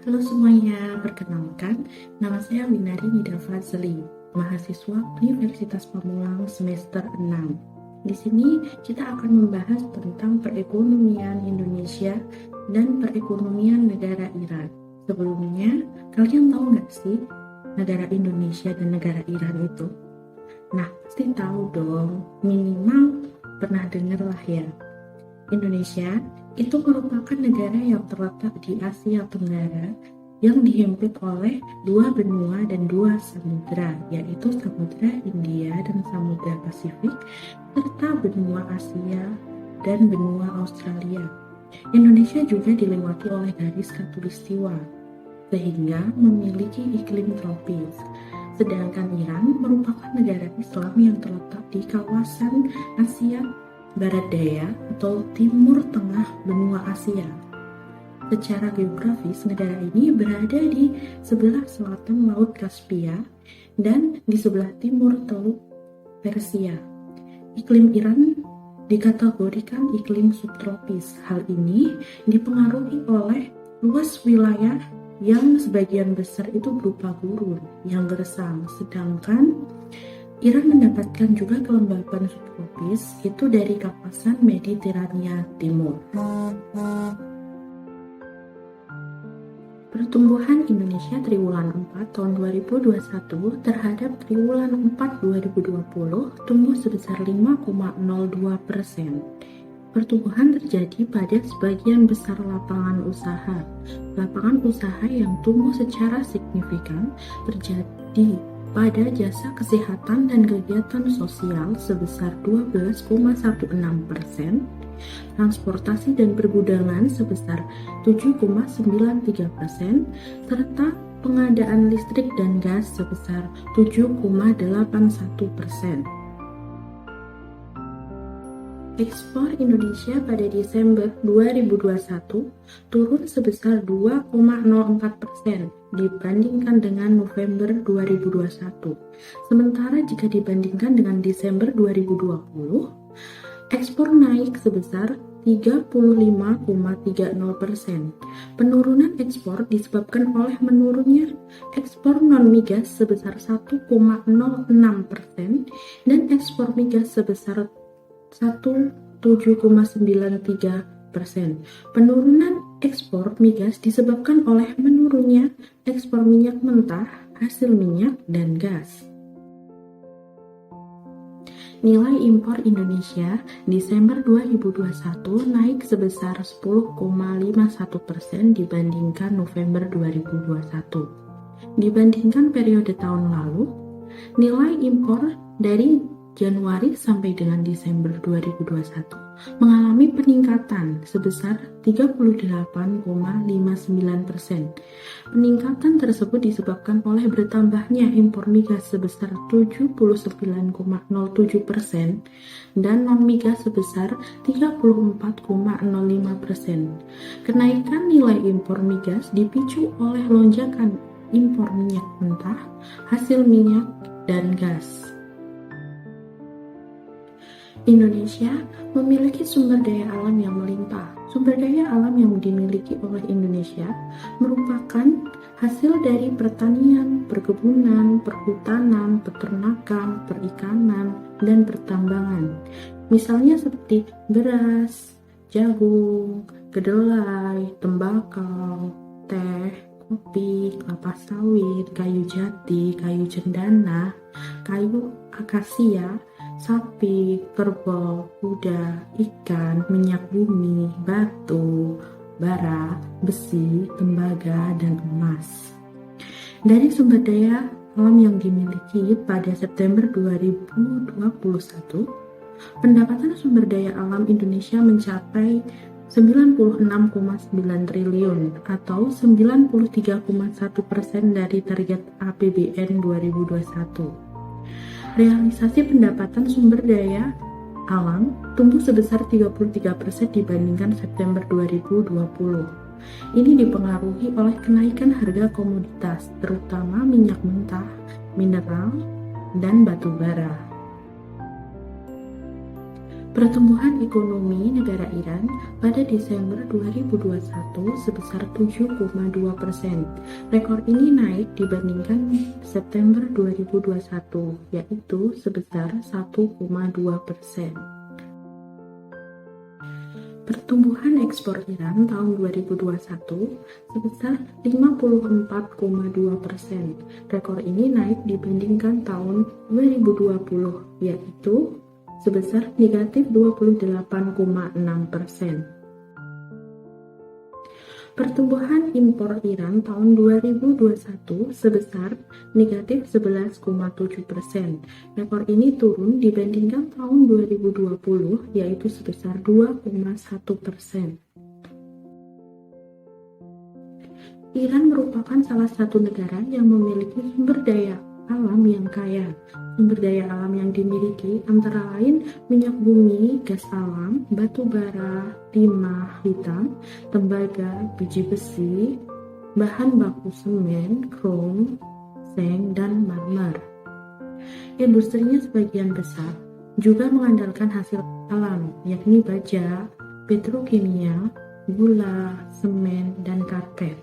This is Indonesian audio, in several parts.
Halo semuanya, perkenalkan, nama saya Winari Nida Fazli, mahasiswa Universitas Pamulang semester 6. Di sini kita akan membahas tentang perekonomian Indonesia dan perekonomian negara Iran. Sebelumnya, kalian tahu nggak sih negara Indonesia dan negara Iran itu? Nah, pasti tahu dong, minimal pernah dengar lah ya. Indonesia itu merupakan negara yang terletak di Asia Tenggara yang dihimpit oleh dua benua dan dua samudra, yaitu Samudra Hindia dan Samudra Pasifik, serta benua Asia dan benua Australia. Indonesia juga dilewati oleh garis khatulistiwa, sehingga memiliki iklim tropis. Sedangkan Iran merupakan negara Islam yang terletak di kawasan Asia Barat Daya atau Timur Tengah benua Asia. Secara geografis, negara ini berada di sebelah selatan Laut Kaspia dan di sebelah timur Teluk Persia. Iklim Iran dikategorikan iklim subtropis. Hal ini dipengaruhi oleh luas wilayah yang sebagian besar itu berupa gurun yang gersang, sedangkan Iran mendapatkan juga kelembapan subtropis itu dari kawasan Mediterania Timur. Pertumbuhan Indonesia triwulan 4 tahun 2021 terhadap triwulan 4 2020 tumbuh sebesar 5,02%. Pertumbuhan terjadi pada sebagian besar lapangan usaha. Lapangan usaha yang tumbuh secara signifikan terjadi pada jasa kesehatan dan kegiatan sosial sebesar 12,16%, transportasi dan pergudangan sebesar 7,93%, serta pengadaan listrik dan gas sebesar 7,81%. Ekspor Indonesia pada Desember 2021 turun sebesar 2,04% dibandingkan dengan November 2021. Sementara jika dibandingkan dengan Desember 2020, ekspor naik sebesar 35,30%. Penurunan ekspor disebabkan oleh menurunnya ekspor non-migas sebesar 1,06% dan ekspor migas sebesar 17,93%. Penurunan ekspor migas disebabkan oleh menurunnya ekspor minyak mentah, hasil minyak, dan gas. Nilai impor Indonesia Desember 2021 naik sebesar 10,51% dibandingkan November 2021. Dibandingkan periode tahun lalu, nilai impor dari Januari sampai dengan Desember 2021 mengalami peningkatan sebesar 38,59%. Peningkatan tersebut disebabkan oleh bertambahnya impor migas sebesar 79,07% dan non-migas sebesar 34,05%. Kenaikan nilai impor migas dipicu oleh lonjakan impor minyak mentah, hasil minyak, dan gas. Indonesia memiliki sumber daya alam yang melimpah. Sumber daya alam yang dimiliki oleh Indonesia merupakan hasil dari pertanian, perkebunan, perhutanan, peternakan, perikanan, dan pertambangan. Misalnya seperti beras, jagung, kedelai, tembakau, teh, kopi, kelapa sawit, kayu jati, kayu cendana, kayu akasia, sapi, kerbau, kuda, ikan, minyak bumi, batu, bara, besi, tembaga, dan emas. Dari sumber daya alam yang dimiliki pada September 2021, pendapatan sumber daya alam Indonesia mencapai 96,9 triliun atau 93,1% dari target APBN 2021. Realisasi pendapatan sumber daya alam tumbuh sebesar 33% dibandingkan September 2020. Ini dipengaruhi oleh kenaikan harga komoditas, terutama minyak mentah, mineral, dan batu bara. Pertumbuhan ekonomi negara Iran pada Desember 2021 sebesar 7,2%. Rekor ini naik dibandingkan September 2021, yaitu sebesar 1,2%. Pertumbuhan ekspor Iran tahun 2021 sebesar 54,2%. Rekor ini naik dibandingkan tahun 2020, yaitu sebesar negatif 28,6%. Pertumbuhan impor Iran tahun 2021 sebesar negatif 11,7%. Rekor ini turun dibandingkan tahun 2020, yaitu sebesar 2,1%. Iran merupakan salah satu negara yang memiliki sumber daya alam yang kaya. Sumber daya alam yang dimiliki antara lain minyak bumi, gas alam, batu bara, timah hitam, tembaga, biji besi, bahan baku semen, krom, seng, dan marmer. Industrinya sebagian besar juga mengandalkan hasil alam, yakni baja, petrokimia, gula, semen, dan karpet.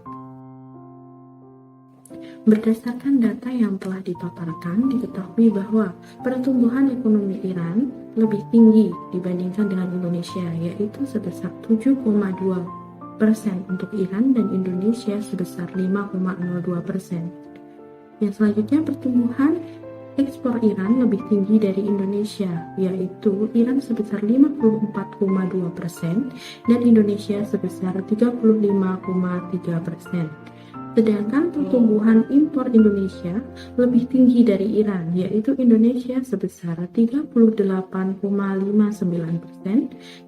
Berdasarkan data yang telah dipaparkan, diketahui bahwa pertumbuhan ekonomi Iran lebih tinggi dibandingkan dengan Indonesia, yaitu sebesar 7,2% untuk Iran dan Indonesia sebesar 5,02%. Yang selanjutnya, pertumbuhan ekspor Iran lebih tinggi dari Indonesia, yaitu Iran sebesar 54,2% dan Indonesia sebesar 35,3%. Sedangkan pertumbuhan impor Indonesia lebih tinggi dari Iran, yaitu Indonesia sebesar 38,59%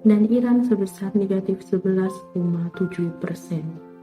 dan Iran sebesar negatif 11,7%.